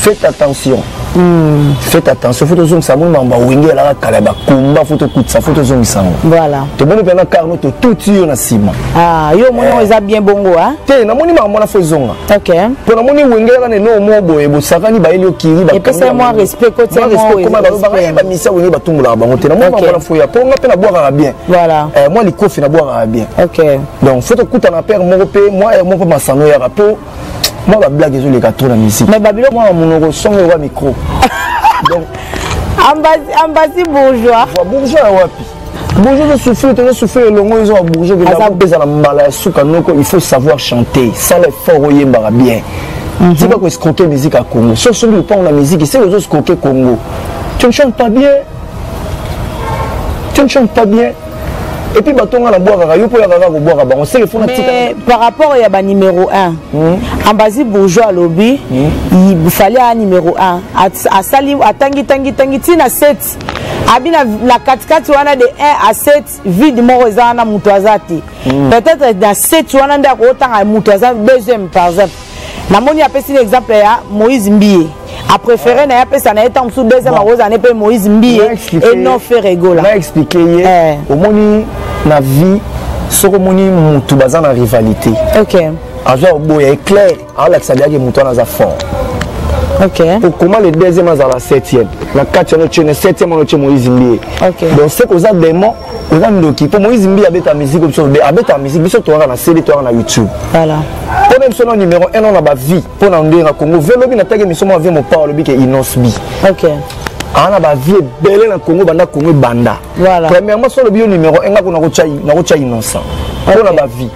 faites attention. Faites attention, faut que ça m'a wingé la kalaba kumba, faut que ça faut que ça. Voilà. Tout le monde peut carno tout sur na ciment. Ah, yo mon eza bien bongo hein. Té na moni mama na faisonga. OK. Pour na moni wingé la no mo boye bo sakani ba elio kiri ba. Et puis c'est moi respect côté moi. Comment ba misa wingé ba tumula ba ngote na mo mama na foya pour nga pe na boire bien. Voilà. Moi les kofi na boire bien. OK. Donc faut que kuta na père mo pe moi mo pe masano ya rapport. Moi la blague les gâteaux la musique. Mais babilo moi mon son wa micro. Donc ambassy bourgeois. Bourgeois wapi. Bourgeois de souffrir le longo ils ont bourgeois que la beza la mbala suka noko il faut savoir chanter. Ça les fort oyembara bien. Tu vas escroquer musique à Congo. Sauf celui qui parle la musique, c'est les autres escroquer Congo. Tu ne chantes pas bien. Tu ne chantes pas bien. Et puis baton à la boire à pour la boire à on sait le fond. Mais par rapport à ba numéro 1 ambassy bourgeois lobby il fallait un numéro 1 à sali à tangi tina 7 abina la 4 wana de 1 à 7 vide moreza na mutoazati peut-être dans 7 wana nda ko tanga mutoazati deuxième par exemple na moni apesi l'exemple ya Moïse Mbié a préféré na pesa na etam sous deuxième rose année pe Moïse Mbié et non fait rigola. M'a expliqué hier au moni na vie soko moni mutu bazana rivalité. OK. Azo boye clair Alex a dit que mutu na za fort. OK. Pour comment le deuxième à la 7e. La 4e le 7e on Moïse Mbié. OK. Donc c'est aux démons aux ndoki pour Moïse Mbié abeta musique comme ça abeta musique biso to na CD to na YouTube. Voilà. Pour même son numéro 1 on a ba vie pour na ndira Congo velo bi na tagi mission mo avec mon parole bi ke inosbi. OK. On a ba vie belé na Congo banda Congo banda. Voilà. Premièrement sur le bio numéro 1 ngako na ko cha innocent. On a ba vie.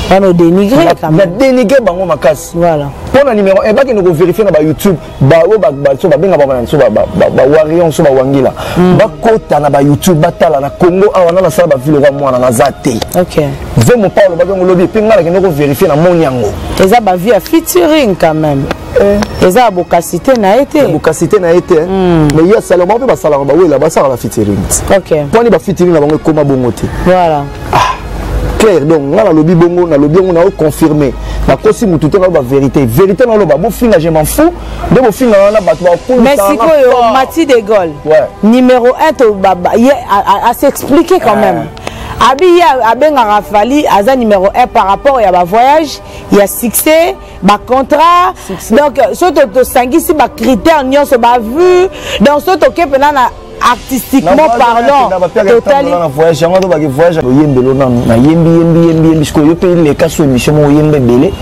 On a dénigré quand même. On a dénigré bango makasi. Voilà. Pour le numéro 1 ba ki nous vérifier na ba YouTube ba so ba benga ba so ba warion so ba wangila. Ba kota na ba YouTube batala na Congo awana na sala ba ville roi mwana na zate. OK. Ve mon parle ba ngolo bi pinga la ki nous vérifier na monyango. Eza ba vie à featuring quand même. Eza bokasité na été. Bokasité na été. Mais il y a Salomon pe ba sala ba oui là ba sala la featuring. OK. Pour ni ba featuring na bango koma bongote. Voilà. Clair donc on a lobby bongo na lobby on a confirmé na kosi mutu te na ba vérité na lo ba bo finga je m'en fous de bo finga na ba to pour mais sikoyo Mati de Gaulle numéro 1 to baba à s'expliquer quand même abi ya abenga rafali aza numéro 1 par rapport à ba voyage il y a succès ba contrat donc surtout to sangisi ba critères nyonso ba vu donc surtout ke penana artistiquement parlant totalement na voyage yango ba voyage oyembelo na yembi parce que yo pe les cas sur émission mo yembe belé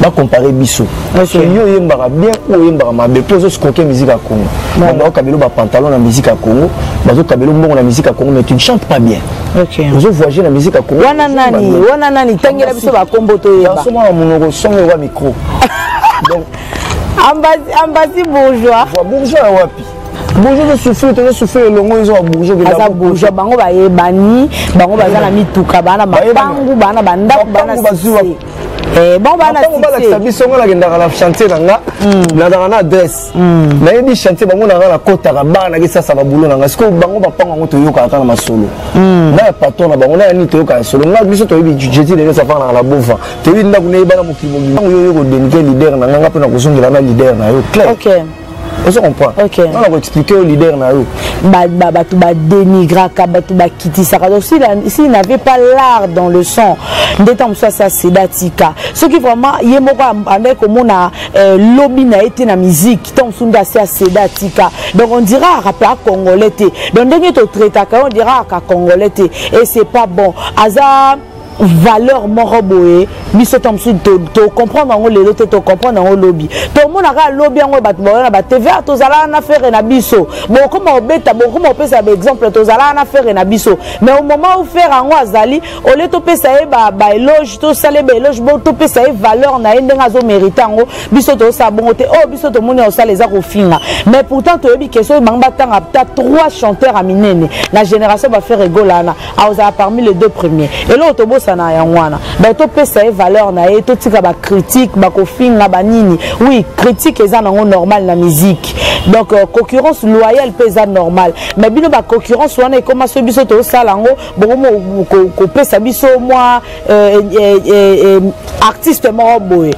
ba comparer biso parce que yo yembara bien ou yembara mabe pour ce côté musique à Congo ba kabelo ba pantalon na musique à Congo ba zo kabelo mbongo na musique à Congo mais tu ne chantes pas bien. OK. Vous voyagez la musique à Congo wana nani tangela biso ba kombo to yeba dans ce moment monoko son wa micro donc ambassy bourgeois wapi bourgeois de souffrir le longo ils ont bourgeois que la bourgeois bango ba yebani bango baza na mituka bana mapangu bana bandako bana bon bana la biso ngala kenda la chantier nanga na na adresse na yebi chantier bango na la kota ka bana ki sasa ba bulo nanga siko bango ba panga ngo to yoka kana masolo na patron na bango na ni to yoka solo na biso to yebi jeudi de sa fana la bova to yebi ndaku ne bana mukimo yo yo ko denike leader na nganga pe na kozongela na leader na yo clair. OK. On se comprend. OK. On va expliquer au leader na yo. Ba tu ba dénigrer ka ba tu ba quitter ça. Donc si il n'avait pas l'art dans le son, d'étant ça c'est datika. Ce qui vraiment yemoko avec comme on a lobby na été na musique, tant sunda c'est datika. Donc on dira rappeur congolais. Donc dernier to traita on dira ka congolais et c'est pas bon. Aza valeur moroboé biso tamsu to comprendre ngo lelo te to comprendre ngo lobby to mona ka lobby ngo bat bona ba TV to zala na faire na biso bon comment obeta bon comment pesa exemple to zala na faire na biso mais au moment où faire ngo azali au le to pesa e ba éloge to sale ba éloge bon to pesa e valeur na ndenga zo mériter ngo biso to sa bon te oh biso to moni o sale za ko finga mais pourtant to yebi question mangba tanga ta 3 chanteurs à minene la génération va faire rigolana a parmi les 2 premiers et là to pesa na yangwana donc to pesa e valeur na e to tika ba critique ba kofinga ba nini oui critique eza nango normal na musique donc concurrence loyale pesa normal mais bino ba concurrence wana e koma so biso to sala ngo bomo ko pesa biso moi artiste mo boye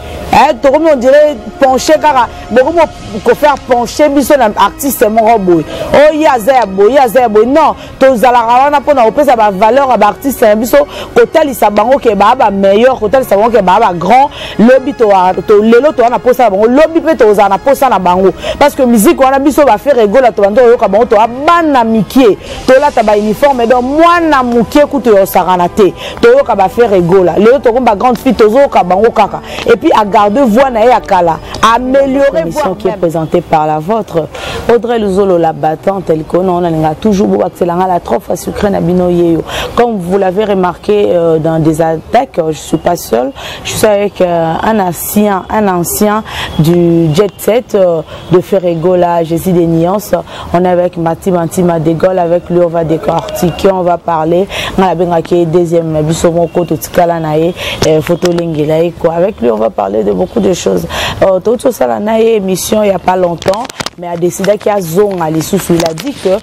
to comme on dirait pencher kara bomo ko faire pencher biso na artiste mo boye oh ya za boye non to zala wana pona opesa ba valeur ba artiste biso ko talisa bango ke ba meilleur ko talisa bango ke ba grand lobby to lelo to na posa bango lobby pe to za na posa na bango parce que musique wana biso ba faire rigola to bando yo ka bango to abana mikie to la ta ba uniforme donc mwana mukie ku to yo sarana te to yo ka ba faire rigola lelo to ba grande fille to zo ka bango kaka et puis à garder voix na ya kala améliorer voix qui est présentée par la vôtre Audrey Luzolo la battante elle connaît on a toujours beau accélérant la trop fois sucré na bino yeyo comme vous l'avez remarqué dans des attaques je suis pas seule je suis avec un ancien du jet set de Ferregola Jésus des nuances on est avec Matima de Gaulle avec lui on va décortiquer on va parler on a bien qui deuxième bisomo koto tikala nae photo lingela quoi avec lui on va parler de beaucoup de choses tout ça la nae émission il y a pas longtemps mais a décidé qu'il y a zone à l'issue il a dit que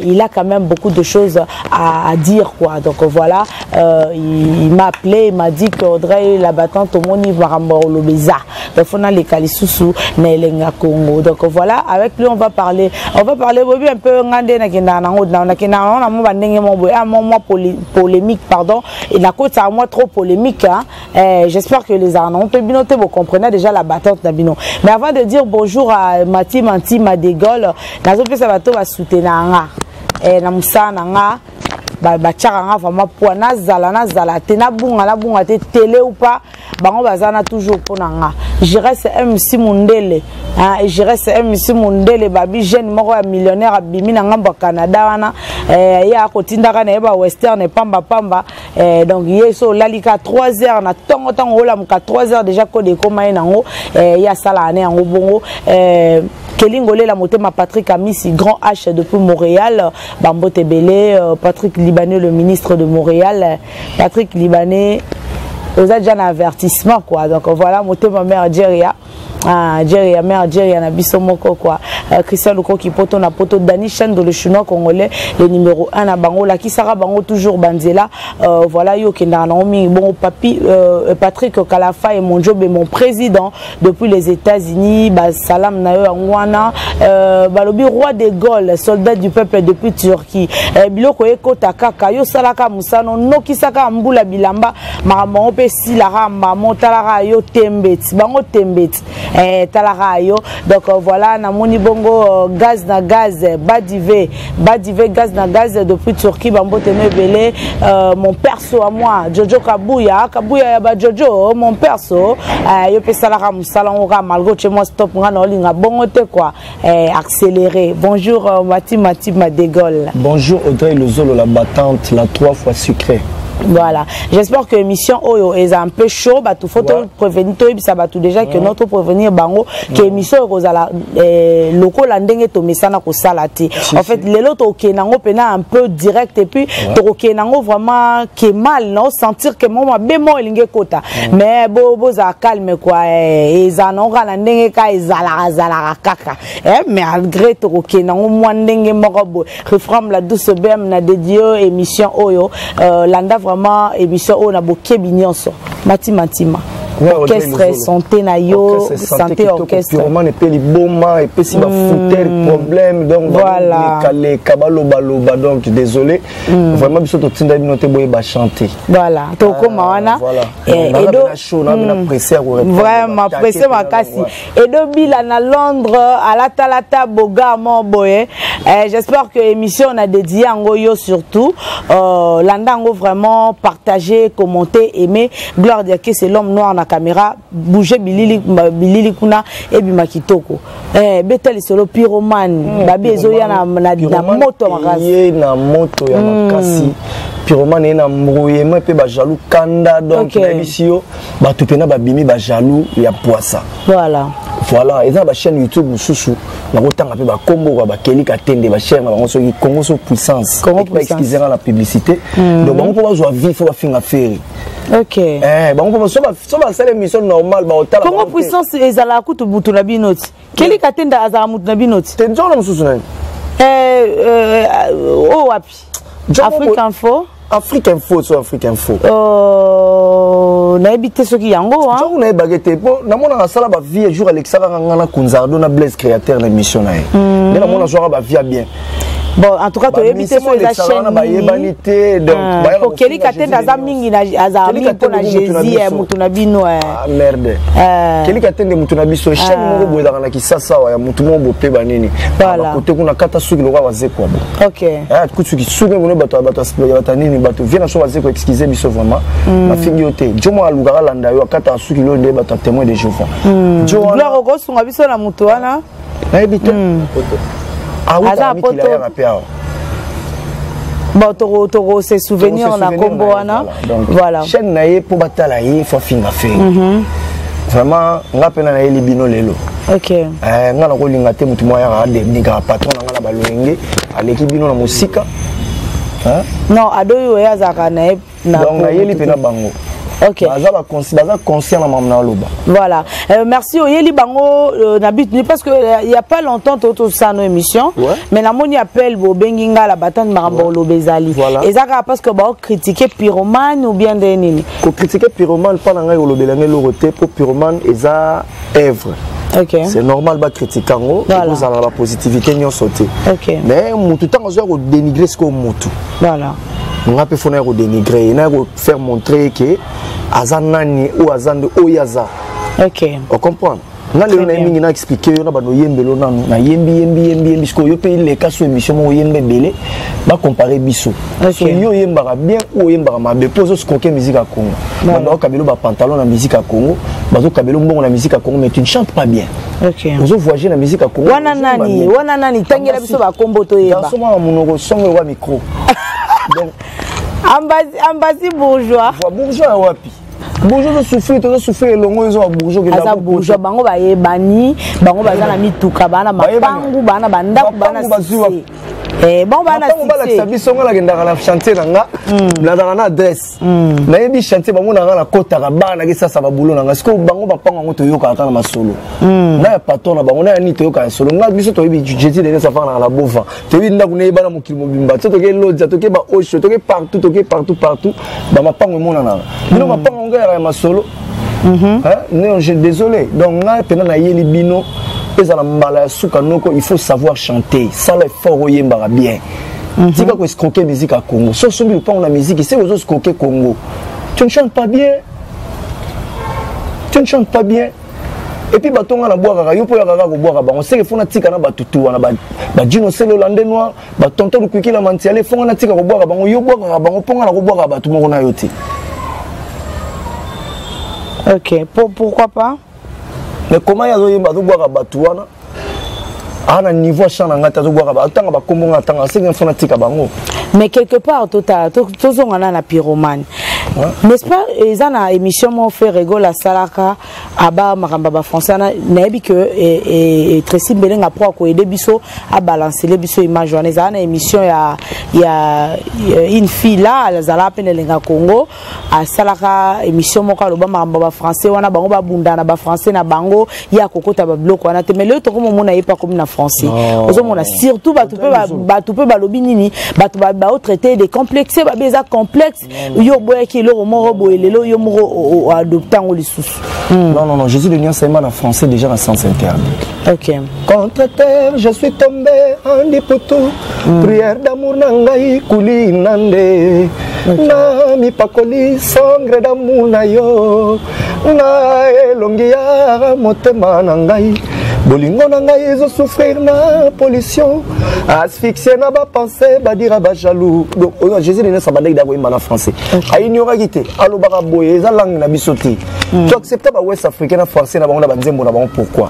il a quand même beaucoup de choses à dire quoi donc voilà il m'a appelé il m'a dit que Audrey la battante au monde va rambo lobeza donc on a les kalisusu na elenga Congo donc voilà avec lui on va parler un peu ngande na kina na kina na mo bandenge mo boy moi polémique pardon et la côte à moi trop polémique hein j'espère que les arnaud peut binoter vous comprenez déjà la battante na bino mais avant de dire bonjour à Matima de Gaulle nazo pesa bato ba soutenir nga na musana nga ba tchaka nga vraiment pour na zala te na bunga te télé ou pas bango bazana toujours pour nga je reste MC Mundele hein je reste MC Mundele babi jeune moko ya millionnaire abimi na ngamba Canada wana ya kotinda na ba western pamba donc yeso lalika 3h na tongo la muka 3h déjà ko de koma nango ya sala ane ngo bongo Kelingolé la motema Patrick Amissi grand H depuis Montréal Bambo Tebele Patrick Libanais le ministre de Montréal Patrick Libanais vous avez déjà un avertissement quoi donc voilà motema mère Jeria mère Jeria na biso moko quoi Christian Luko qui poto na poto Dani Chan de le chinois congolais le numéro 1 na bango la qui sera bango toujours banzela voilà yo kenda na omi bon papi Patrick Kalafa et mon job et mon président depuis les États-Unis ba salam na yo ngwana balobi roi de Gaulle soldat du peuple depuis Turquie biloko ekota kaka yo salaka musano nokisaka mbula bilamba makambo pe silara mamo talara yo tembeti bango tembeti talara yo donc voilà na moni bongo gaz na gaz badive gaz na gaz depuis Turquie bambo tenebele mon perso à moi Jojo Kabuya ya ba Jojo mon perso yo pe salara musala ngoka malgo chez moi stop ngana olinga bongo te quoi accéléré bonjour Matima de Gaulle bonjour Audrey Luzolo la battante la 3 fois sucrée. Voilà, j'espère que l'émission Oyo est un peu chaud, bah tout faut prévenir toi ça va tout déjà que notre prévenir bango que l'émission Rosala local landenge to mesana ko salati. En fait les autres OK nango pena un peu direct et puis to OK nango vraiment qui mal non sentir que moi bémo elinge kota mais bo za calme quoi et za non landenge ka ezala kaka malgré to OK nango moi ndenge moko refrain la douce bem na dédié émission Oyo landa vraiment émission on a beaucoup bignonso Matima orchestre santé na yo santé orchestre vraiment ne peut les boma et puis si va foutre problème donc voilà les kabaloba donc désolé vraiment biso to tinda binote boye ba chanter voilà to koma wana et donc vraiment pressé makasi et do bila na Londres à la talata boga mon boye j'espère que émission on a dédié ngo yo surtout landango vraiment partager commenter aimer gloire de que c'est l'homme noir na caméra bouger bilili kuna et bimakitoko betel solo pyromane babi ezoya na moto makasi na moto ya makasi pyromane na mbrouillement pe ba jaloux kanda donc na bisio ba tupena ba bimi ba jaloux ya poissa. Voilà. Voilà, et dans la chaîne YouTube Soussou, na kotanga pe ba kombo ba Kelly Katende ba chaîne ba so Congo so puissance. Pas excuser la publicité. Donc on peut pas jouer vivre faut ba finga faire. OK. On peut pas faire émission normale ba otala. Congo puissance ezala kutu butu na binoti. Kelly Katende azala mutu na binoti. Te nzo na Soussou na. Oh wapi. Afrique Info. Afrique Info sur Afrique Info. Na habité ce qui yango hein. Tu na bagete po na mona na sala ba vie jour Alexandre ngana Kunzardo na Blaise créateur na émission na. Mais na mona jour ba vie bien. Bon, en tout cas, tu as évité sur la chaîne. Donc, Kelly Katende aza mingi na aza mingi pona Jésus mutunabino. Ah merde. Kelly Katende mutunabiso chaîne moko boye dans la kisasa ya mutumo bope banini. Voilà. Côté kuna kata suki lokwa wazeko. OK. Kutu ki suki ngono bato nini bato viens so wazeko excuser biso vraiment. Na fingi yote. Jomo alugara landa yo kata suki lo nde bato témoin de Jéhovah. Jo la rogo sunga biso na mutu wana. Na ebite. Ah oui, bon, toro ses souvenirs on a combo voilà. Chaîne naie pour batala il faut finir faire. Vraiment, on a peine à aller libino lelo. OK. On a ko linga te mutu moya a de niga patron na ba loenge aleki bino na musika. Hein? Non, adoyo ya zaka na donc na yeli pena bango. OK. Voilà. Merci Oyeli Bango parce que il y a pas longtemps tout ça nos émissions mais la moni appelle bo benginga la batante marambo lobezali et ça parce que ba critiquer pyromane ou bien des nini. Ko critiquer pyromane pas nga lobelanga loroté pour pyromane eza œuvre. OK. C'est normal ba critiquer ngo vous avez la positivité nyon sauter. OK. Mais mutu tango zo ko dénigrer ce ko mutu. Voilà. On a pu faire dénigrer, on a faire montrer que Azanani ou Azande Oyaza. OK. On comprend. On a expliqué, on a yembelo na yembi parce que yo pays les cas sur émission mo yembe belé ba comparer biso. So yo yembara bien ou yembara mabe pose ce coquet musique à Congo. Ba kabelo ba pantalon na musique à Congo, ba zo kabelo mbongo na musique à Congo mais tu ne chantes pas bien. OK. Vous voyagez la musique à Congo. Wana nani tangela biso ba kombo to yeba. Dans ce moment mon songo wa micro. Donc Ambasi bourgeois. Bourgeois wapi. Bourgeois souffrir longo ils ont bourgeois qui là. Bourgeois bango ba yebani, bango baza na mituka bana mapangu bana banda bana. Bon bana si. La biso ngala kenda na chantier nanga. Na na adresse. Na yebi chantier bango na na kota ka bana ki sasa ba boulot nanga. Parce que bango ba panga ngoto yoka ata na masolo. Na ya patron na bango na ni to yoka solo. Nga biso to yebi jeudi de sa fa na la bova. To yebi nda kuna yeba na mokili mobimba. To ke lodja to ke ba osho to ke partout. Ba mapango mona na. Bino mapango nga ya masolo. Non, je désolé. Donc là pendant na yeli bino il faut savoir chanter. Ça le fort au yembara bien. Tu vas escroquer musique à Congo. Sauf si tu prends la musique, c'est aux escroquer Congo. Tu ne chantes pas bien. Tu ne chantes pas bien. Et puis baton à la boire à pour la boire on sait qu'il faut na tika na batutu na ba dino c'est le landais noir ba tonton le kuki la mantiale faut na tika boire à bango yo boire à bango ponga na boire à batu mo na yoti. OK, pourquoi pas? Mais comment yazo yemba zo boire batu wana ana niveau chana ngata zo boire batu tanga ba kombo ngata nga c'est qu'il faut na tika bango. Mais quelque part total tozo ngana na pyromane. N'est-ce pas ezana émission mo fait rigole la salaka aba makamba ba français na yebi que et Tracy Belenga pro ko aider biso à balancer les biso image wana ezana émission ya une fille là la zala peine lenga Congo a salaka émission mo ka loba makamba ba français wana bango ba bunda na ba français na bango ya kokota ba bloc wana te mais le to ko mo na yepa comme na français ozo mona surtout ba tu peux ba lobi nini ba traiter des complexes ba beza complexe yo boya ki lo mo robo elelo yo mo adopter ngo lisusu. Non, Jésus de l'enseignement en français déjà dans sens interne. OK. Contre terre, je suis tombé en dipoto. Prière d'amour nangai kuli nande. Na mi pakoli sangre d'amour na yo. Na elongia motema nangai. bolingo na ngai ezo souffrir na pollution asphyxie na ba pensée badira ba jaloux donc Jésus de Nazareth bandaki da koyimba na français ayignoraki te alobaka boye eza langue na biso te tu acceptes ba West africain na français na bango na banzembo na bango pourquoi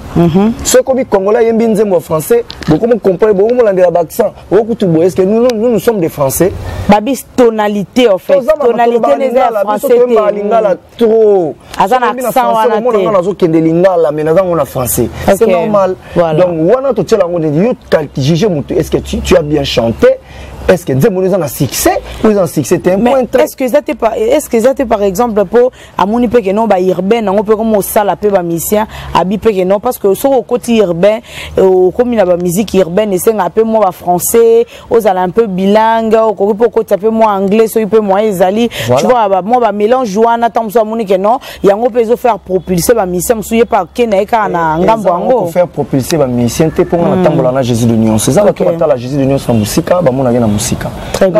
ce comme congolais yembi nzembo français beaucoup me comprendre beaucoup me landela ba accent beaucoup tout boye est-ce que nous sommes des français babis tonalité en fait tonalité les français te lingala trop azana accent wana te on nazo kende lingala mais naza on français c'est normal donc wana to tela ngo yo juger mutu est-ce que tu as bien chanté est-ce que nzembo ils ont un succès ou ils ont un succès t'es un point est-ce que ça t'est par exemple pour amoni pe que non ba urbain on peut comme sala pe ba musicien abi pe que non parce que sur au côté urbain comme il a ba musique urbaine et c'est un peu moi ba français aux ala un peu bilingue au côté un peu moi anglais so peu moi ezali tu vois moi ba mélange joana tant so amoni que non yango peut faire propulser ba musicien souye pas kena ka na ngambo ngo pour faire propulser ba musicien te pour na tambola na Jésus de Nyons c'est ça la la Jésus de Nyons na musika ba mona na musika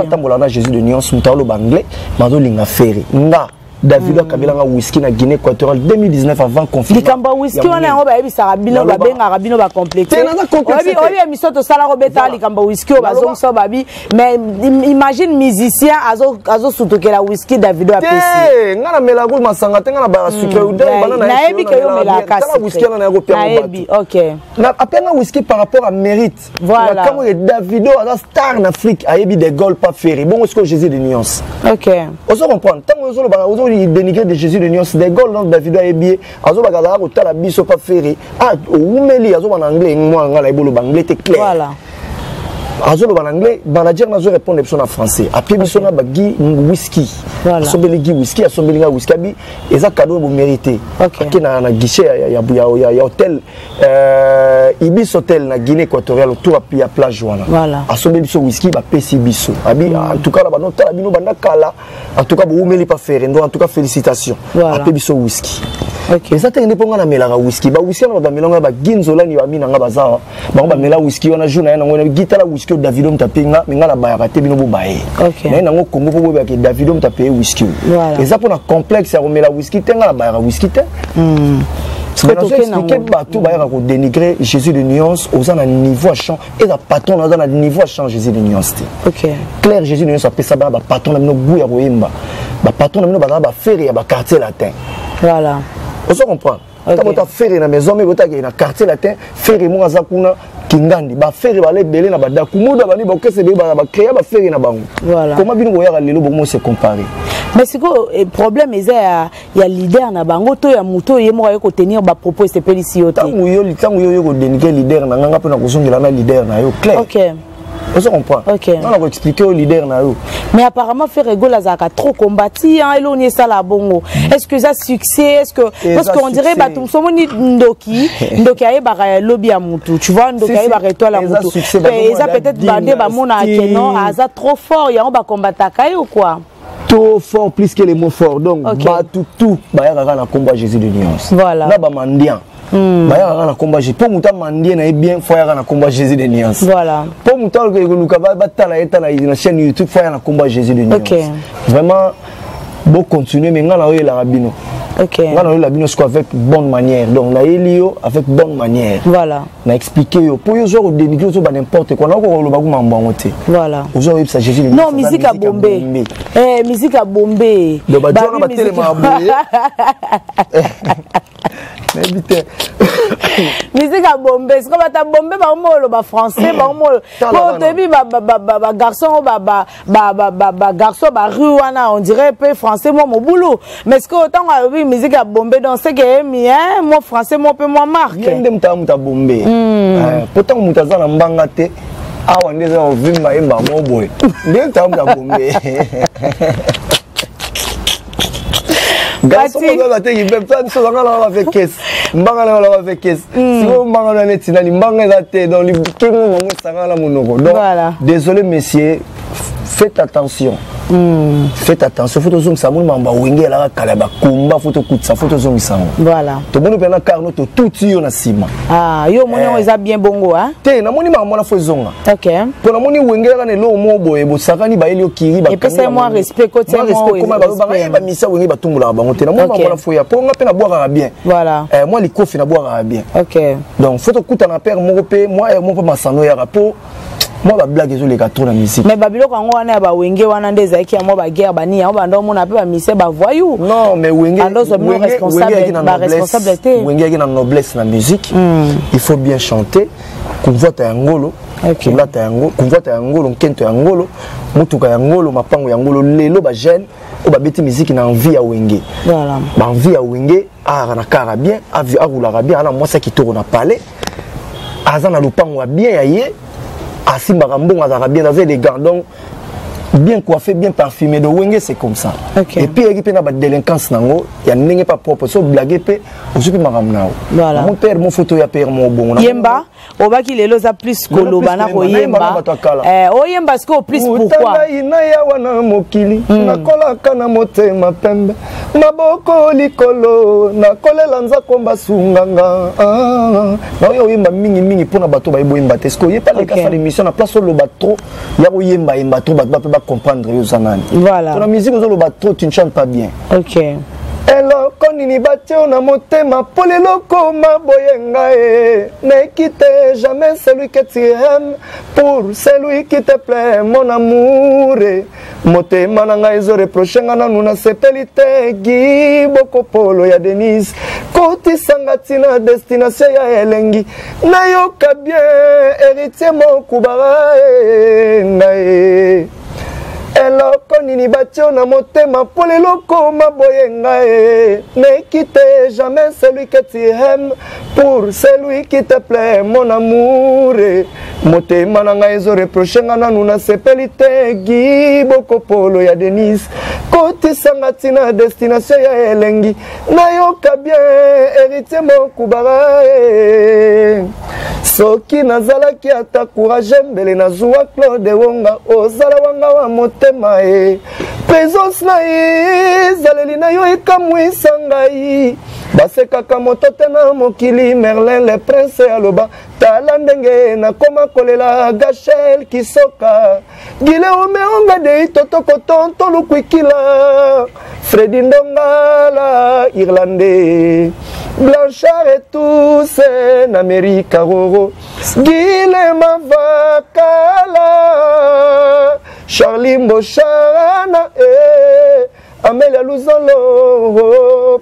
tambola na Jésus de Nyons mutalo banglais mazo linga ferry nga David Kabila nga whisky na Guinée équatoriale 2019 avant confinement likamba whisky wana yango ba yebisa rabino ba benga rabino ba compléter obi emisoto sala robeta likamba whisky bazo so babi mais imagine musicien azo sutokela whisky David apesi nga na melago masanga tenga na ba sucre ou banana na yebi ke yo melaka tala whisky na yako pia yebi OK na apenga whisky par rapport à mérite voilà comme Davido a star en Afrique a yebi des gold pas ferry bon est-ce que Jésus de Nyons OK on se comprend tant on zo il dénigrer de Jésus de Nyons des gold dans Davido a yebi azo bagala ko tala biso pas ferry ah oumeli azo en anglais moi ngala ibolo anglais c'est clair voilà azo en anglais manager nazo répondre en français après biso na bagi whisky asobeli gi whisky asobeli nga whisky bi eza cadeau bo mérité OK na guichet ya hôtel Ibis Hotel na Guinée équatoriale autour à plage voilà asobeli biso whisky ba pesi biso abi en tout cas là bano tala bino banda kala en tout cas bo umeli pas faire en tout cas félicitations après biso whisky OK et ça te ne ponga na melaka whisky ba whisky na ba melanga ba ginzola ni ba mina nga baza ba mela whisky wana journée na ngona gitala whisky Davido mtapenga mingala ba yakate bino bo bae mais nango Congo po ba ke Davido mtape whisky et ça pour na complexe ya mela whisky tenga ba ya whisky te c'est que expliquer bateau ba ya ko dénigrer Jésus de Nyons aux un niveau à chant et la patron dans un niveau à chant Jésus de Nyons OK clair Jésus de Nyons appelle ça ba patron na no bu ya koyemba ba patron na no ba faire ya ba quartier latin voilà on se comprend quand tu as fait na maison mais tu as na quartier latin faire mo za kuna kingandi ba faire ba lebele na ba dakumuda ba ni ba kese ba créer ba faire na bango voilà comment bino boya lelo bon se comparer mais c'est quoi le problème il y a leader na bango to ya muto ye mo ko tenir ba propos c'est pélicioté tangu yo ko dénigrer leader na nganga pe na kozongela na leader na yo clair OK on se comprend on va expliquer au leader na yo mais apparemment faire rigolo azaka trop combattu hein eloni ça la bongo est-ce que ça succès est-ce que parce qu'on dirait ba tout somoni ndoki aye ba lobby ya mutu tu vois ndoki aye ba étoile la mutu et ça peut-être bandé ba mona kenon aza trop fort ya on ba combattre kai ou quoi trop fort plus que les mots forts donc ba tout ba ya na combat Jésus de Nyons voilà na ba mandian Baya na combat Jésus pour muta mandie na bien faut ya na combat Jésus de Nyons voilà pour muta que luka ba tala eta na chaîne YouTube faut ya na combat Jésus de Nyons vraiment bon continuer mais ngala oyo la rabino OK ngala oyo la rabino avec bonne manière donc na elio avec bonne manière voilà na expliquer yo pour yo genre dénigrer zo ba n'importe quoi na ko lo ba ku mambo ngote voilà aujourd'hui ça Jésus de Nyons non musique à Bombay musique à Bombay do ba jona ba télé ma boye musique à Bombay c'est comme ta Bombay ba mo ba français ba mo ko tebi ba garçon ba garçon ba rue wana on dirait peu français moi mon boulot mais ce que autant oui musique à Bombay donc c'est que mien moi français moi peu moi marque yende muta Bombay pourtant muta za mbanga te awa ndeza ovimba emba mo boy ndenge muta Bombay garçon on te qui fait ça ça on va faire caisse mbanga on va faire caisse si on mbanga on est mbanga za te dans le kingo mo sanga la monoko donc désolé messieurs faites attention. Faites attention, faut que ça mouille mamba wenge la kalaba kumba faut que ça faut que ça. Voilà. To bonu pena carno to tout yo na sima. Ah, yo moni on eza bien bongo hein. Te na moni mama na fo zonga. OK. Pour na moni wenge la ne lo mo boye bo sakani ba elio kiri ba. Et puis c'est moi respect côté moi. Comment ba misa wenge ba tumula ba ngote na mo mama na fo ya pour nga pena boire bien. Voilà. Moi li kofi na boire bien. OK. Donc faut que kuta na père mo pe moi mon pa masano ya rapport. Moi ba blague zo les gâteaux na musique. Mais babilo quand on a ba wenge wana ndeza ki moi ba guerre ba ni on ba ndo mon appel ba mise ba voyou. Non mais wenge responsabilité. Wenge qui na noblesse na musique. Il faut bien chanter. Kumvota ya ngolo. Kumlata ya ngolo, kumvota ya ngolo, nkento ya ngolo, mutuka ya ngolo, mapango ya ngolo lelo ba jeune o ba beti musique na envie ya wenge. Voilà. Ba envie ya wenge a na kara bien, a roula bien, ana moi ça qui tourne na palais. Azana lupango bien ya ye. Asimba Rambon a bien dans les gardons bien coiffé, bien parfumé de wenge c'est comme ça. Okay. Et puis il y a une délinquance nango, il y a n'est pas propre, so blaguer pe, aussi puis maramnao. Voilà. Mon père mon photo ya père mon bon. Yemba, on va qu'il est là plus kolobana ko yemba. Oh yemba ce que plus pourquoi? Ina ya wana mokili, na kola kana motema pembe. Maboko likolo, na kolela nza komba sunganga. Na yo yemba mingi pona bato ba ibo yemba tesko. Ye pas les cas l'émission na place le bateau, ya ko yemba bato ba comprendre yo zanani. Voilà. Sur la musique aux le bateau tu ne chantes pas bien. OK. Hello konini batio na motema polelo koma boyenga ne quitte jamais celui que tu aimes pour celui qui te plaît mon amour motema nanga ezo reprocher ngana nuna sepelite gi boko polo ya Denise koti sangatina destination ya elengi na yoka bien héritier mon kubara ngae Hello, konini batio na motema polelo koma boyenga ne quitte jamais celui que tu aimes pour celui qui te plaît mon amour motema nanga ezo reprocher ngana nuna sepelite gi boko polo ya Denise koti sangatina destination ya elengi na yoka bien héritier mon kubara soki nazalaki ata courage mbele nazuwa Claude Wonga ozala wanga wa motema présence na ye zaleli na yo ekamwisa ngai basekaka moto te na mokili Merlin le prince aloba tala ndenge nakoma kolela Gachel Kisoka gile omeonga de totoko tonto lukwikila Fredi Ndongala Irlandais Blanchard et tous en Amérique Roro Gile Mavakala Charlie Mbochana Amelia Luzolo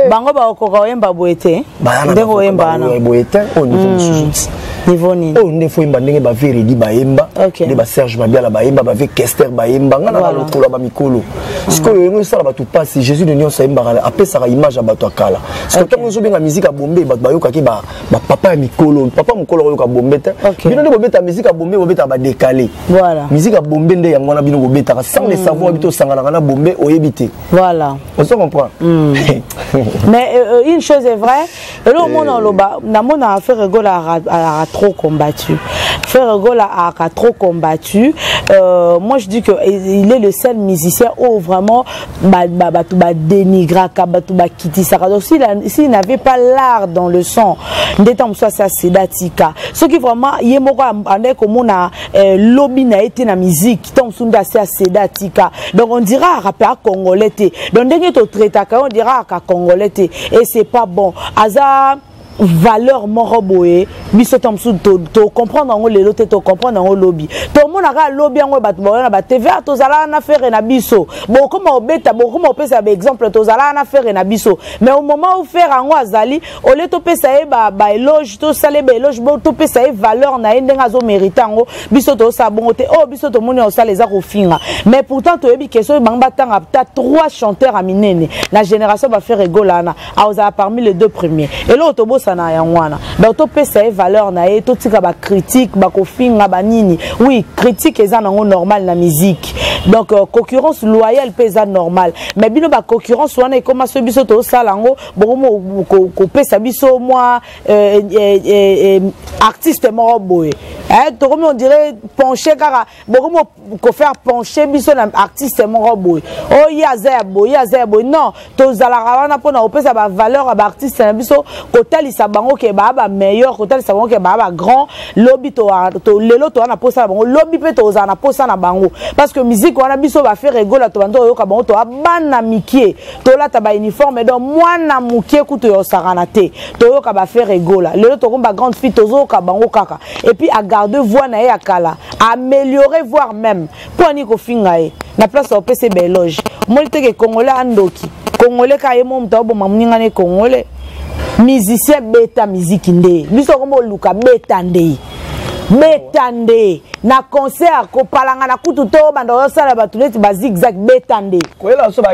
bango ba okoko oyemba boete ndenge oyemba na boete au niveau sujet niveau nini oh ne faut imba ndenge ba veridi ba yemba de ba Serge Mabiala ba yemba ba ve Kester ba yemba ngana ba lokolo ba mikolo siko yo sala ba tout passe Jésus de Nyon sa yemba après ça image ba to akala siko comme zo benga musique a bombe ba yoka ki ba papa ya mikolo papa mukolo yoka bombe te bino de bobeta musique a bombe bobeta ba décalé voilà musique a bombe nde yango na bino bobeta sans le savoir bito sangana na bombe oyebité voilà on se comprend mais une chose est vraie le monde en loba na mona a fait rigoler à trop combattu Frère Gola a trop combattu moi je dis que il est le seul musicien où vraiment dénigrer s'il n'avait pas l'art dans le son d'étant soit ça c'est datika ce qui vraiment yemoko ande comme on a lobby na été na musique tant sunda c'est datika donc on dira rappeur congolais donc dès que tu traites on dira congolais et c'est pas bon Aza valeur moroboé biso tamsu to comprendre ngo lelo te to comprendre ngo lobby to mona ka lobby ngo bat bona ba TVA to zala na faire na biso bon comme obeta bon comme opesa ba exemple to zala na faire na biso mais au moment où faire ngo azali o le to pesa e ba éloge to sale ba éloge bo to pesa e valeur na ndenga zo mériter ngo biso to sa bon te oh biso to moni o sale za ko finga mais pourtant to yebi question banga tanga ta 3 chanteurs à minene la génération va faire rigolana a oza parmi les 2 premiers et là to na yangwana donc to pesa e valeur na e to tika ba critique ba kofinga ba nini oui critique eza nango normal na musique donc concurrence loyale pesa normal mais bino ba concurrence wana e koma so biso to salango bomo ko pesa biso moi artiste moroboé Tokomi on dirait pencher car beaucoup ko faire pencher biso na artiste mon roboy. Oh ya zebo non to zala wana pona opesa ba valeur ba artiste na biso ko talisa bango ke ba meilleur ko talisa bango ke ba grand lobby to lelo to na posa bango lobby pe to za na posa na bango parce que musique wana biso ba faire rigola to bando yoka bango to bana mikie to la ta ba uniforme donc mwana mukie kuto yo sarana te to yoka ba faire rigola lelo to komba grande fille to zo ka bango kaka et puis à garder voix na ya kala améliorer voire même pour ni ko finga e na place au PC beloge moi te ke congolais andoki congolais ka yemo mto bo mamninga ne congolais musicien beta musique nde biso kombo luka beta nde na concert ko palanga na kutu to bando sala batuleti ba zigzag betande ko ela so ba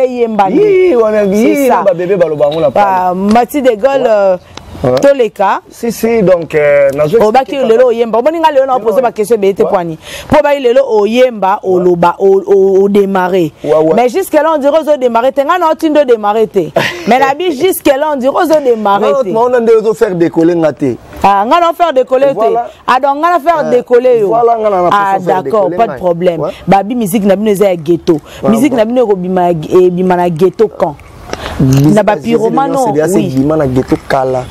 yembande wana bi ba bébé baloba ngona pa Mati de Gaulle tous les cas si donc nazo obaki lelo oyemba omoninga lelo na poser ba question bete poani po ba lelo oyemba oloba o démarrer mais jusque là on dirait zo démarrer tenga na otindo démarrer te mais la bi jusque là on dirait zo démarrer te non on ndezo faire décoller ngate ah ngana faire décoller te ah donc ngana faire décoller yo ah d'accord pas de problème babi musique na bino za ghetto musique na bino ko bima na ghetto quand na ba pyromano oui bimana ghetto kala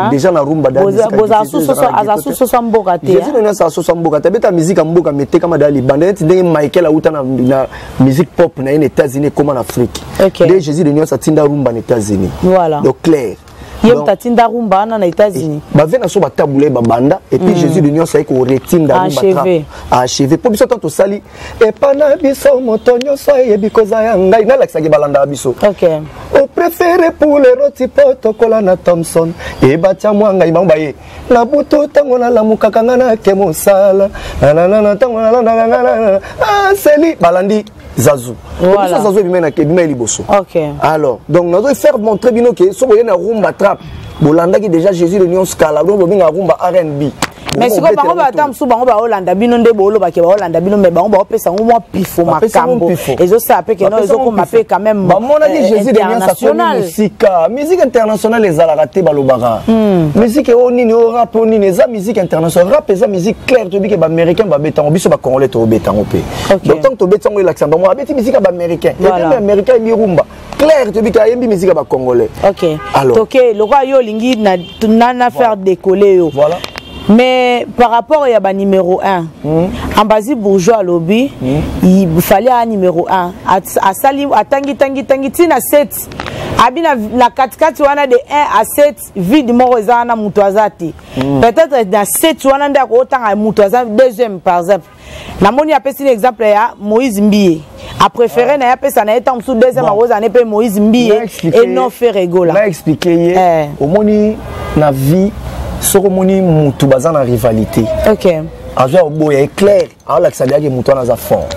déjà na rumba da boza suso samboka te Jésus na sa suso samboka te beta musique amboka mete kama dali banda neti ndenge Michael auta na musique pop na États-Unis comme en Afrique dès Jésus de New sa tinda rumba na États-Unis voilà donc clair yem tatinda rumba na États-Unis ba vena so ba tabule ba banda et puis Jésus de New sa ko retinda rumba achevé pour biso tanto sali et pana biso motonyo so e bikoza ya ngai na lakisa ke balanda biso OK au préféré pour les roti poto kolana Thompson e batia mwanga imamba ye na buto tango na lamuka kangana ke mosala na tango na seli balandi Zazu. Voilà. Zazu bimena ke bimeli boso. OK. Alors, donc nous devons faire montrer bino que so boyena rumba trap. Bolanda qui déjà Jésus le Nyon Scala, donc bobinga rumba R&B. Mais si ko bango ba tam su bango ba Holanda bino nde bolo ba ke ba Holanda bino me bango ba opesa ngwa pifo makambo. Ezo sa pe ke no ezo ko mape quand même. Ba mona di Jésus de Nyon sa musique internationale les ala raté balobara. Musique o nini o rap o nini za musique internationale rap eza musique claire to bi ke ba américain ba betango biso ba congolais to betango pe. Donc tant to betango l'accent ba beti musique ba américain. Et bien américain bi rumba. Claire to bi ka yembi musique ba congolais. OK. Alors OK, le roi yo lingi na faire décoller yo. Voilà. Mais par rapport à ba numéro 1, en basi bourgeois lobby, il fallait un numéro 1. À sali à tangi tina 7. Abina na 4 wana de 1 à 7 vide morozana mutwazati. Peut-être dans 7 wana nda ko tanga mutwaza deuxième par exemple. Na moni apesi un exemple ya Moïse Mbiye. A préféré na yapesa na etam sous deuxième rosa ne pe Moïse Mbiye et non fait rigola. Na expliquer au moni na vie Soromoni mutu baza na rivalité. OK. Azo boya est clair. Alors là que ça dit que mutu na za fort.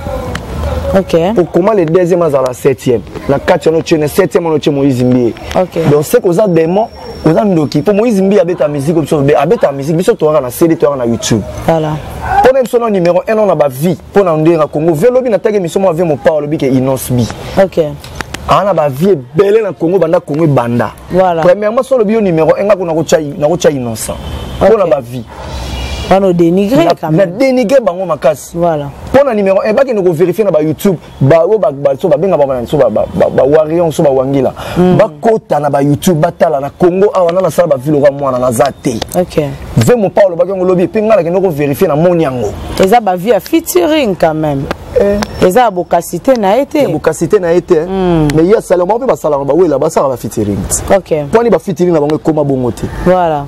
OK. Pour comment le deuxième à la septième. La quatrième on le septième on le Moïse Mbiye. OK. Donc c'est cause démon, cause ndoki. Pour Moïse Mbiye abeta musique comme ça, abeta musique biso to na CD to na YouTube. Voilà. Pour même son numéro 1 on a ba vie pour na ndera Congo. Velo bi na tagi mission mo avec mon père lobi ke Inosbi. OK. Ana ba vie belé na Congo banda Congo banda. Voilà. Premièrement son le numéro 1 ngako na ko chai innocent. Pour na ba vie. On a dénigré quand même. Na dénigré bango makasi. Voilà. Pour na numéro 1 ba ki nous vérifier na ba YouTube ba so ba benga ba so ba warion so ba wangila. Ba kota na ba YouTube batala na Congo awana na sala ba vilora mwana na zate. OK. Ve mon Paulo ba ngo lobi pinga la ki nous vérifier na moniango. Eza ba vie featuring quand même. Eza bokasité na été. Bokasité na été. Mais il y a Salomon ba sala ba wela ba sala ba featuring. OK. Pour ni ba featuring na bango koma bongote. Voilà.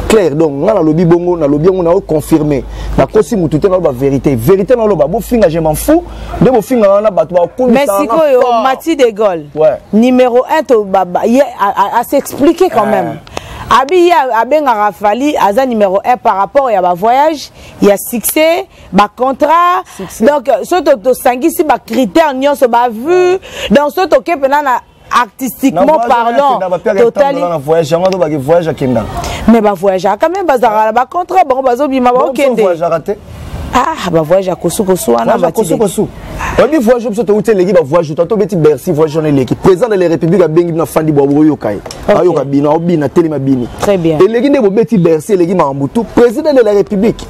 Clair donc na lobi bongo na lobi on a confirmé na kosi mutu te na ba vérité na loba bo finga je m'en fous de bo finga na bato ba ko Mexico yo Mati de Gaulle numéro 1 to baba à s'expliquer quand même abi abenga rafali aza numéro 1 par rapport à ba voyage il y a succès ba contrat donc soto to sangisi ba critères nyonso ba vu donc soto ke pena na artistiquement parlant totalement voyage à Kenda mais bah voyage quand même bazara ba contrat bon bazo bima ba okende Ah, bah voyage à Kosu wana Kosu. On dit voyage où tu as l'équipe voyage tu as beti Bercy voyage on l'équipe président de la République a bengi na fandi bobo yokai. Ayoka bina obina telema bini. Très bien. Et l'équipe de beti Bercy l'équipe Mambutu président de la République.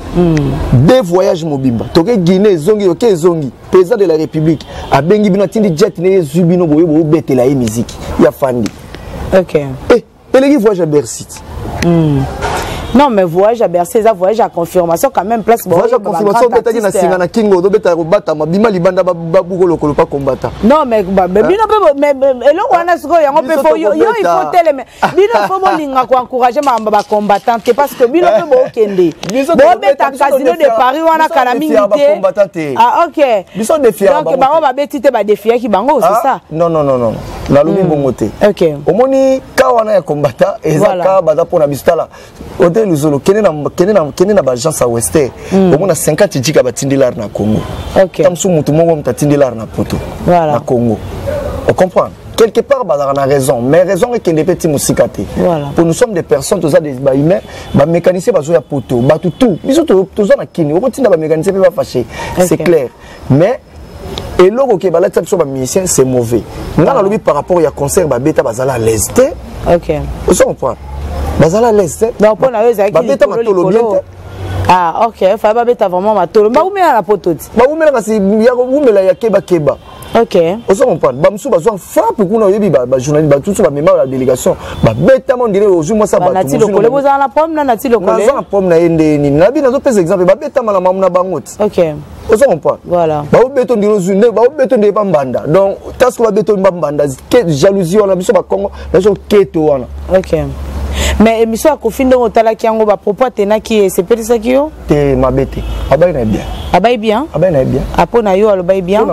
Deux voyages mobimba. Toke Guinée zongi OK zongi. Président de la République a bengi bina tindi jet ne zubino boyo bo betela e musique. Ya fandi. OK. Et l'équipe voyage à Bercy. Non, mais voyage à Bercy, ça voyage à confirmation quand même place. Voyage à confirmation, beta na singa na kingo, do beta robata, mabima libanda babugo lokolo pas combattant. Non, mais bino mais elo wana siko yango pe fo yo il faut télé mais bino faut molinga ko encourager ma combattant parce que bino pe bo kende. Bo beta casino de Paris wana kana mingi. Ah OK. Biso défier. Donc bango ba beti te ba défier ki bango c'est ça. Non. Na lumi bongote. OK. Omoni ka wana ya combattant ezaka baza pona bistala. Nous sommes na agence à Wester. On a 50 djika batindilar na Congo. OK. Comme sous mutu mongo mtatindilar na poto. Voilà. Na Congo. On comprend. Quelque part on a raison, mais raison est qu'il est petit musikate. Voilà. Pour nous sommes des personnes tous des humains, ba mécanicien ba zoya poto, ba tout. Biso tous na kini, on continue ba mécanicien pas fâché. C'est clair. Mais et logo ke ba la tsabiso ba musicien c'est mauvais. Ngana lobi par rapport ya concert ba beta bazala à l'est. OK. On comprend. Bazala l'est. Donc pour la ba beta matolo bien. Ah OK, fa ba beta vraiment matolo. Ba umela na pototi. Ba umela kasi ya umela ya keba. OK. On se comprend. Ba musu ba zo frappe kuna yebi ba journaliste ba tout ba mémoire la délégation. Ba beta mon dire aujourd'hui moi ça ba. Na ti lokole boza na pomme na ti lokole. Na pomme na ende ni. Na bi na zo pesa exemple ba beta mala mamuna bangote. OK. On se comprend. Voilà. Ba beton dire aujourd'hui ba beton de ba mbanda. Donc tasko ba beton ba mbanda jalousie on a biso ba Congo na so keto wana. OK. Mais émission à Kofindo Otala qui a propos tena qui c'est peut-être ça qui yo te mabete abai na bien abai na bien apo na yo alobai bien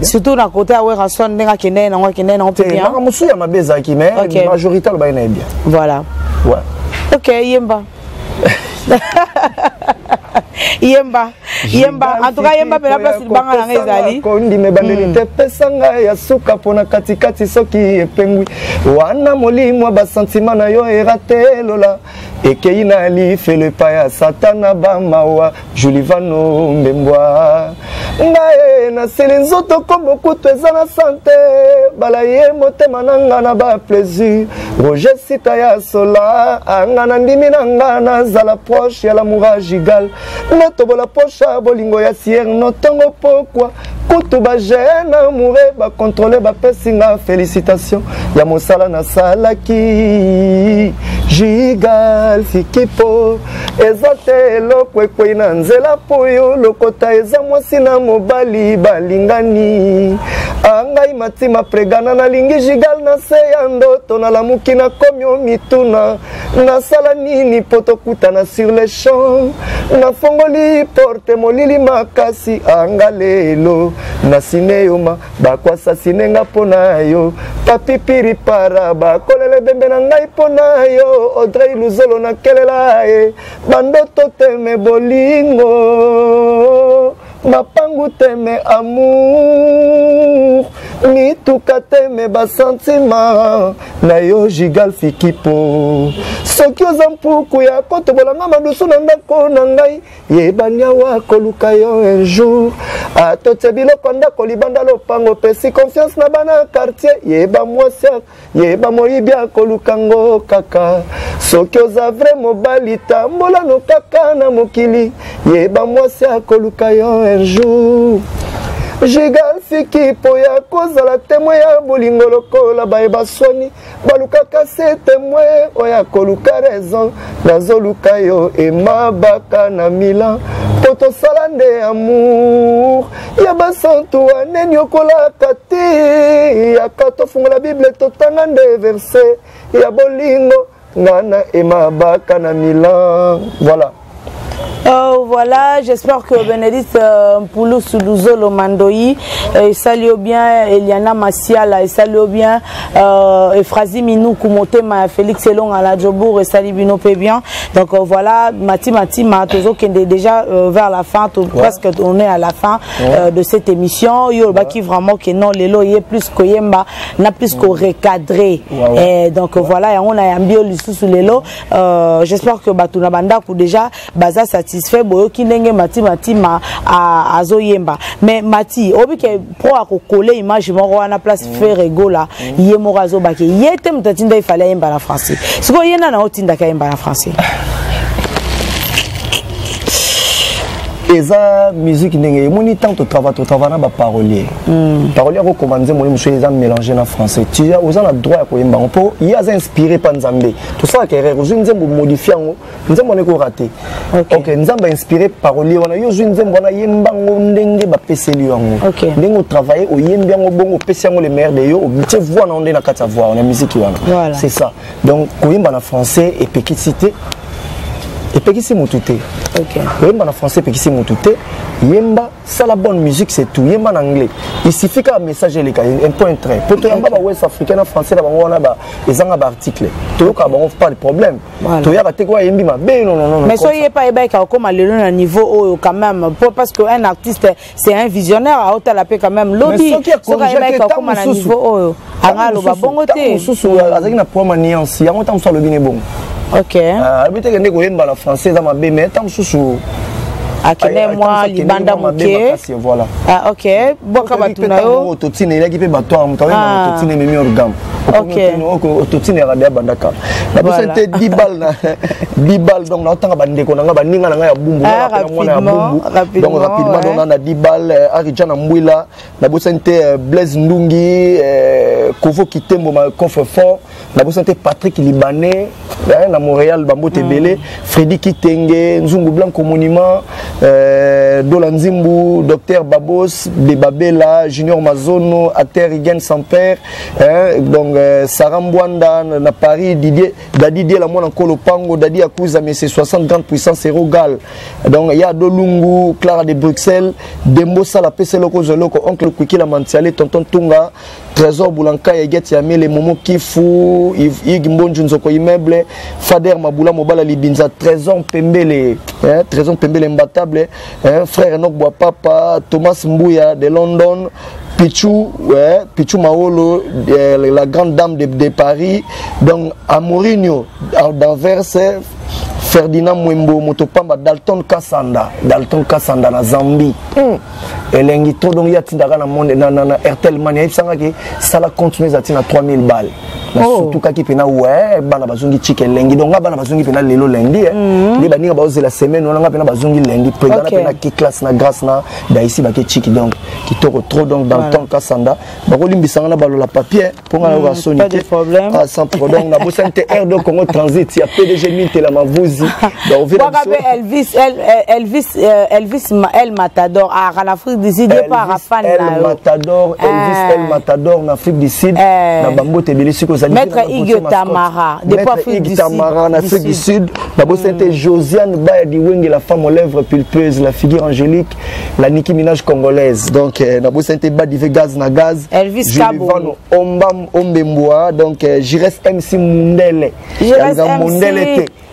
surtout na côté à Werason ndenga kende na ngwa kende na on peut bien na musu ya mabeza qui mais majorité alobai na bien voilà ouais OK yemba Yemba en tout cas Yemba pela place banga na ngezali kondi me bandeli te pesanga ya suka pona katikati soki epengwi wana molimo ba sentiment na yo erate lola ekei na li fait le paya satana ba mawa Julivano mbembwa ngae na selinzoto kombo kutu eza na santé bala ye motema nanga na ba plaisir Roger Sita ya sola anga na ndimi nanga na zala proche ya l'amour gigal notobola pocha bolingo ya sier notongo pokwa kutu ba jeune amoureux ba contrôler ba pesinga félicitations ya mosala na salaki gigal fikipo ezate lokwe na nzela poyo lokota eza mwasi na mobali balingani angai matima pregana na lingi gigal na se ya ndoto na lamuki na komyo mituna na sala nini poto kutana sur les champs na fongoli porte molili makasi anga lelo na sineyoma bakwasa sinenga pona yo papipiri para bakolele bembe na ngai pona yo Audrey Luzolo na kelela e bandoto teme bolingo mapangu teme amour mituka teme basentima na yo gigal fikipo soki oza mpuku ya kotobolanga madusu na ndako na ngai yebania wa koluka yo un jour atote biloko ndako libanda lopango pesi confiance na bana quartier yeba mwasi yeba moyibi akoluka ngo kaka soki oza vrai mobali tambolano kaka na mokili yeba mwasi akoluka yo un jour Gigal fikipo ya kozala témoin ya bolingo lokola bayeba soni balukaka se témoin oya koluka raison nazoluka yo emabaka na Milan poto salande amour ya basantu aneni okolaka te ya kato fungola Bible totanga nde verset ya bolingo ngana emabaka na Milan voilà. Voilà, j'espère que Bénédicte Mpoulou Soudouzo Mandoyi, salut bien Eliana Massiala, salut bien Efrazi Minou Koumotema, Félix Elong à la Djobour, et salut Bino bien. Donc voilà, Mati Matozo qui est déjà vers la fin, presque on est à la fin de cette émission. Yoruba qui vraiment que non, les loyers plus que Yemba, n'a plus qu'au recadré. Et donc voilà, on a un bio sous les lots. J'espère que Batuna Banda pour déjà Baza Sati satisfait boyo kindenge matima azo yemba mais mati obi ke pro akokoler image moko wana place faire rigola ye moko azo baki yete mutatinda il fallait yemba na français siko yena na otinda ka yemba na français eza musique ndenge moni tant to travail na ba parolier parolier ko commander moni monsieur les mélanger na français tu as aux a droit ko yemba po il a inspiré par Nzambe tout ça que erreur je nzembo modifier ngo nzembo ne ko raté OK nzamba inspiré parolier wana yo je nzembo na yemba ngo ndenge ba peseli yango ndenge o travailler o yemba ngo bongo pesi yango le meilleur de yo tu vois na onde na kata voix on a musique wana c'est ça donc ko yemba na français et petite et Pekisi Moutouté. Ok. Yemba en français, Pekisi Moutouté. Yemba, ça la bonne musique, c'est tout. Yemba en anglais. Il suffit qu'un message, un point très. Pour tout le monde, Ouest africain, en français, on a des articles. Tout le monde, pas de problème. Tout le monde, quoi, Yemba, non. Mais soyez pas comme à le niveau quand même. Parce qu'un artiste, c'est un visionnaire, à haute la paix quand même. Lobby, soyez pas comme à niveau. Angalo, bon côté. Avec une première nuance, il y a un temps sur le bien bon. Ok. Habite que ndeko yemba la française ama be mais tant susu akene moi libanda moké voilà. Ah ok. Boka batuna yo totine il a qui peut battre en temps totine memi orgam. Ok. Totine radé bandaka. La personne 10 balles donc na tanga bandeko na nga baninga na nga ya bumbu na mwana ya bumbu. Donc rapidement donc na 10 balles Arijana Mbwila la personne Blaise Ndungi Kovo Kitembo ma coffre fort la personne Patrick Libanais na Montréal Bambo Tebele Freddy Kitenge Nzungu Blanco Monument Dolanzimbu Docteur Babos de Babela Junior Mazono Ater Igen Samper donc Sarah Mbwanda na Paris Didier la mona Nkolo Pango Dadi Akouza mais c'est 60 grandes puissances Rogal donc il y a Dolungu Clara de Bruxelles Dembo Sala PC Loko Zoloko Oncle Kwiki la Mantiale Tonton Tunga Trésor Boulanka Yeget Yame les Momo Kifu Yves Mbonjo Nzoko Immeuble Fader Maboula Mobala Libinza Trésor Pembele imbattable frère Enoch Boapapa Thomas Mbouya de London Pichou Maolo la grande dame de Paris donc Amorinho d'Anvers Ferdinand Mwembo Motopamba Dalton Kassanda na Zambie elengi to donc yatindaka na monde na RTL Mania sanga ki sala continuer atina 3000 balles surtout kaki pena bana bazungi chike lengi donc bana bazungi pena lelo lendi li baninga baoze la semaine on nga pena bazungi lengi président pena ki classe na grâce na da ici ba ke chiki donc qui toko trop donc dans ton Kassanda ba ko limbisanga na balo la papier pour nga la sonité pas de problème sans problème na bosante air de Congo transit ya PDG Minte la mavuzi donc Elvis El Matador en Afrique du Sud pas Rafan El Matador en Afrique du Sud na Bambo Tebele siko Maître Igues Tamara depuis Afrique du Sud en Afrique du Sud na bosante Josiane Baya Diwenge la femme aux lèvres pulpeuses la figure angélique la Nicki Minaj congolaise donc na bosante Badive Gaz na Gaz Elvis Kabo Ombam Ombemboa donc Jires MC Mundele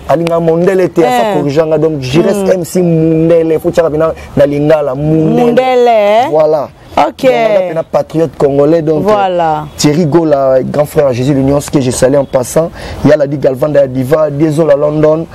Alinga Mondele était à sa corrigeant donc Jires MC Mundele faut tirer na lingala Mundele voilà. Ok. On a un patriote congolais donc voilà. Thierry Gola, grand frère Jésus l'Union, ce que j'ai salé en passant. Il y a la Galvan de Diva, Désolé à London,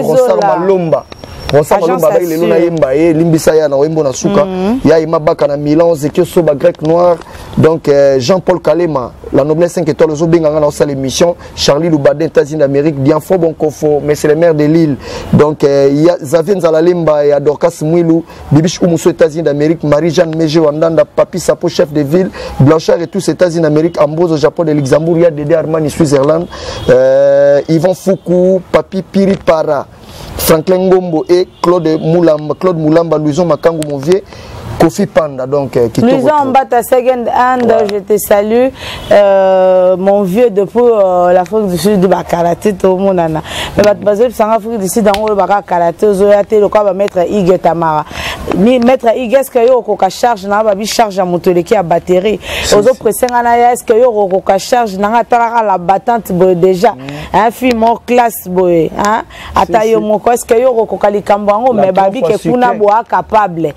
Rosar Malomba. Rosar Malomba avec les Luna Yemba et Limbisaya na Wembo na Souka. Il y a Imabaka na Milan, Zekio Soba grec noir. Donc Jean-Paul Kalema, la noblesse 5 étoiles, les Obinganga dans sa émission. Charlie Loubadin, États-Unis d'Amérique, Dianfo Bonkofo, mais c'est le maire de Lille. Donc il y a Zavien Zalalemba et Adorkas Mouilou, Bibiche Oumousso, États-Unis d'Amérique, Marie-Jeanne Mégé Wandanda, Papi Sapo, chef de ville, Blanchard et tous États-Unis d'Amérique, Ambrose au Japon, de Luxembourg, il y a Dédé Armani, Switzerland, Yvon Foukou, Papi Piripara, Franklin Ngombo et Claude Moulamba, Louison Makango Mouvier, Kofi Panda, donc qui te retrouve. Mbata second hand, je te salue. Mon vieux depuis l'Afrique du Sud, de karaté, tout le monde en a. Mais basé sur l'Afrique du Sud, dans le karaté, le quoi va mettre Igues Tamara. ni mettre est-ce que yo ko charge na ba bi charge à moto qui a batterie aux autres pressingana ya est-ce que yo ko charge na tala la battante boy déjà un film en classe boy hein ata yo moko est-ce que yo ko kalikambo ngo mais ba bi ke kuna boa capable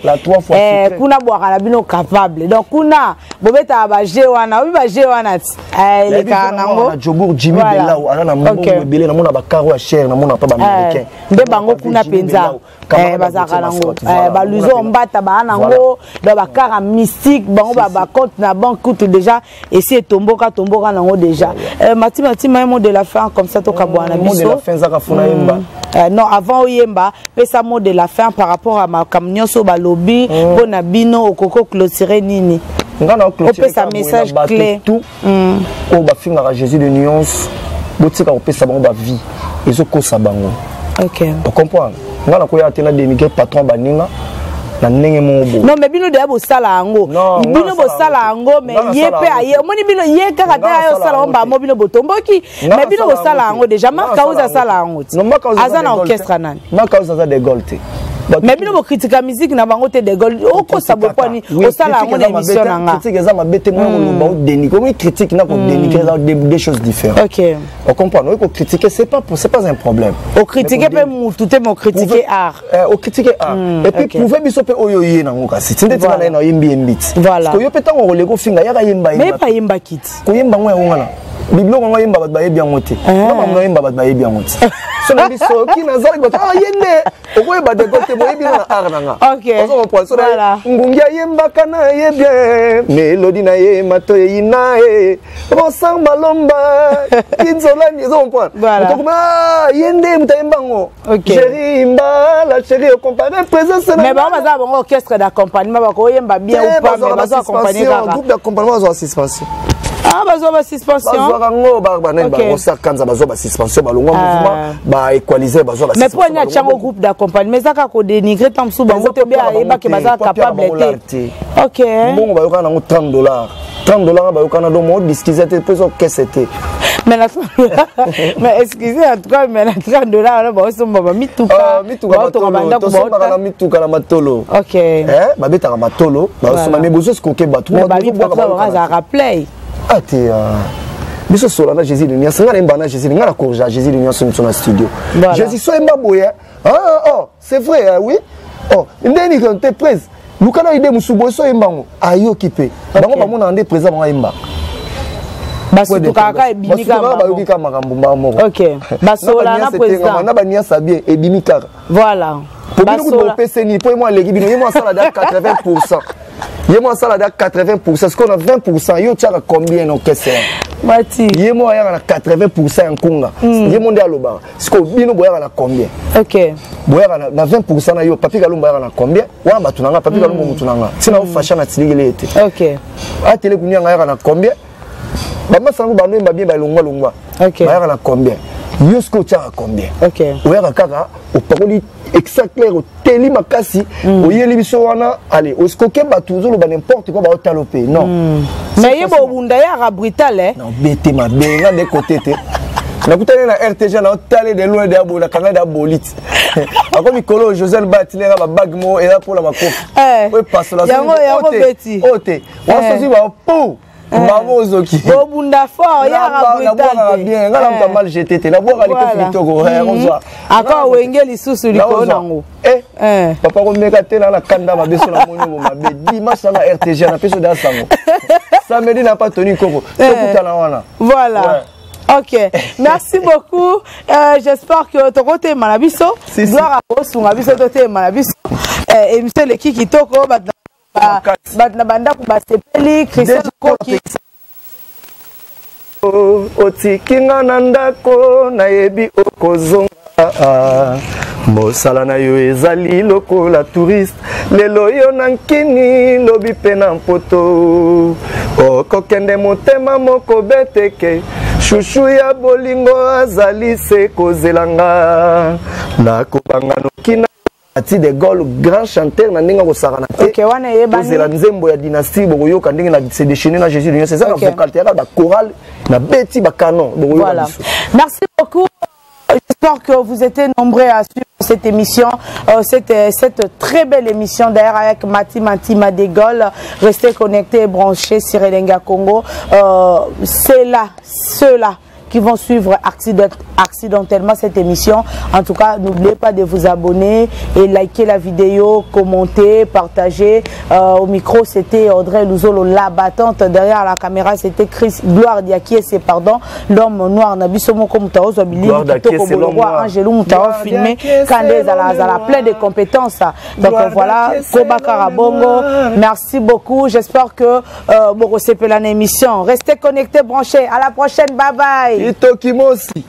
kuna boa kana bino capable donc kuna bobeta ba je wana obi ba je wana le kanango Jobour Jimmy Belao ana na mbongo belé na mona ba caro à cher na mona pas ba américain nde bango kuna penza bazaka nango ba luzo mbata ba nango do ba kara mystique bango ba compte na banque coûte déjà et si tomboka nango déjà mati un mot de la fin comme ça to kabwana biso mot de la fin zaka funa yemba non avant yemba pe ça mot de la fin par rapport à ma camion so ba lobby pona bino okoko clôturer nini ngana clôturer ça message clé tout o ba finga Jésus de nuance botika ko pesa bango ba vie ezoko sa bango. OK. On comprend. Ngana ko ya tena démigrer patron baninga na ndenge mobo. Non mais bino de bo sala ngo. Bino bo sala ngo mais yepe aye. Omoni bino ye kaka ta yo sala omba mo bino botomboki. Mais bino bo sala ngo déjà marka uza sala ngo. Azana orchestre nani. Marka uza de golte. Mais bino bo critique musique na bango te de golte. Oko sabo kwani o sala ngo na émission nga. Critique za mabete mo lo ba déni. Comme critique na ko dénigrer des choses différentes. OK. On comprend. On peut critiquer c'est pas un problème. O critiquer pe tout est mon critiquer art. O critiquer art. Et puis prouver biso pe oyo yé na ngoka. C'est tinde tina na yembi yembit. Voilà. Parce que yo pe tango lego finga ya ka yemba yemba. Mais pas yemba kit. Ko yemba ngo ya ngana. Biblo ngo yemba bat ba yebi ngote. Mama ngo yemba bat ba yebi ngote. So na biso ki na zali ko yende. Oko yeba de gote mo yebi na art na nga. OK. Voilà. Ngungi yemba kana yebie. Melody na ye mato yina e. Rosang malomba. Kinzola ni zo point. Voilà. Yende mutayemba ngo. OK. Chérie mba la chérie au comparé présence na. Mais ba baza bon orchestre d'accompagnement ba ko yemba bien ou pas mais baza accompagner kaka. Groupe d'accompagnement baza suspension. Ah bazo ba suspension. Bazo ngo ba na ba rosa kanza bazo ba suspension ba longwa mouvement ba équaliser bazo ba. Mais pour nya chango groupe d'accompagnement mais ça ka ko dénigrer tam sou bango te bien ba ke baza capable te. OK. Bon ba yoka na $30. $30 ba yoka na do mo discuter te peso que c'était. Mais excusez en tout cas mais $30 là ba so ba mituka. Mituka ba to so ba na mituka na matolo. OK. Ba beta ka matolo ba so ma me bozo skoke ba tout. Ba bi ba za rappeler. Ah t'es biso sola na Jésus de Nias ngana mbana Jésus ngana corja Jésus de Nias sur na studio. Jésus so emba boya. C'est vrai oui. Ndeni quand t'es prise. Lukana ide musubo so embango ayo kipe. Bango ba mona ande présent ba emba. Basutu kaka ebimika ba yoki ka makambo ba moko. OK. Basola na président. Na ba Nias bien ebimika. Voilà. Basola PC ni pour moi l'équipe ni moi ça la date 80%. Yemo ça la 80%, ce qu'on a 20%, yo tchaka combien en caisse? Mati. Yemo ya na 80% en Konga. Yemo ndia loba. Ce qu'on bino boya na combien? OK. Boya na 20% na yo papi kalumba ya na combien? Wa batunanga papi kalumba mutunanga. Sina ufasha na tiligele ete. OK. A tele kunya ya na combien? Bama sangu bano mba bien ba longwa. OK. Ba na combien? Yo ce qu'on tchaka combien? OK. Oya kaka o paroli exact clair au teli makasi o yeli biso wana allez au skoke ba toujours ba n'importe quoi ba o talopé non mais yebo bunda ya brutal non bete ma benga de côté te na kutane na RTG na tale de loin de abola kanga da bolit ako mikolo Josel Batilera ba bagmo et là pour la makof oui passe la yango beti ote on se dit ba pou Mamozo qui bunda fort ya brutal bien ngala mta mal jeté te na boka liko fitoko onzo aka wenge lisusu liko nango papa ko meka te na kanda mabeso na monyo mabe dimanche na RTG na peso da sango samedi n'a pas tenu koko tokutana wana voilà. OK. Merci beaucoup. J'espère que tu as été malabiso. Gloire à vous, malabiso tu es malabiso. Et monsieur le kiki toko batna banda ku basepeli Christian Koki. Otikinga na ndako na yebi okozonga. Mosala na yo ezali lokola touriste lelo yo nankini lobi pe na mpoto okokende motema moko beteke shushu ya bolingo azali se kozelanga nakobanga nokina Ati de Gaulle grand chanteur na ndinga ko sakana te. OK wana yebani. Ozela nzembo ya dynastie boko yoka ndinga na se déchaîner na Jésus de Nias c'est ça la vocal théâtre ba chorale na beti ba canon boko yoka. Voilà. Merci beaucoup. J'espère que vous étiez nombreux à suivre cette émission, cette très belle émission d'ailleurs avec Mati Madégol. Restez connectés et branchés sur Elenga Congo. C'est là, ceux-là qui vont suivre accidentellement cette émission. En tout cas, n'oubliez pas de vous abonner et liker la vidéo, commenter, partager. Au micro, c'était Audrey Luzolo, la battante. Derrière la caméra, c'était Chris Gloire Diakiese, pardon, l'homme noir. Nabisomo comme Mutao Zobili, Kitoko roi Angelou Mutao filmé, Candace à la plein de compétences. Donc voilà, Koba Karabongo, merci beaucoup. J'espère que vous recevez l'émission. Restez connectés, branchés. À la prochaine, bye bye. Itoki Mosi.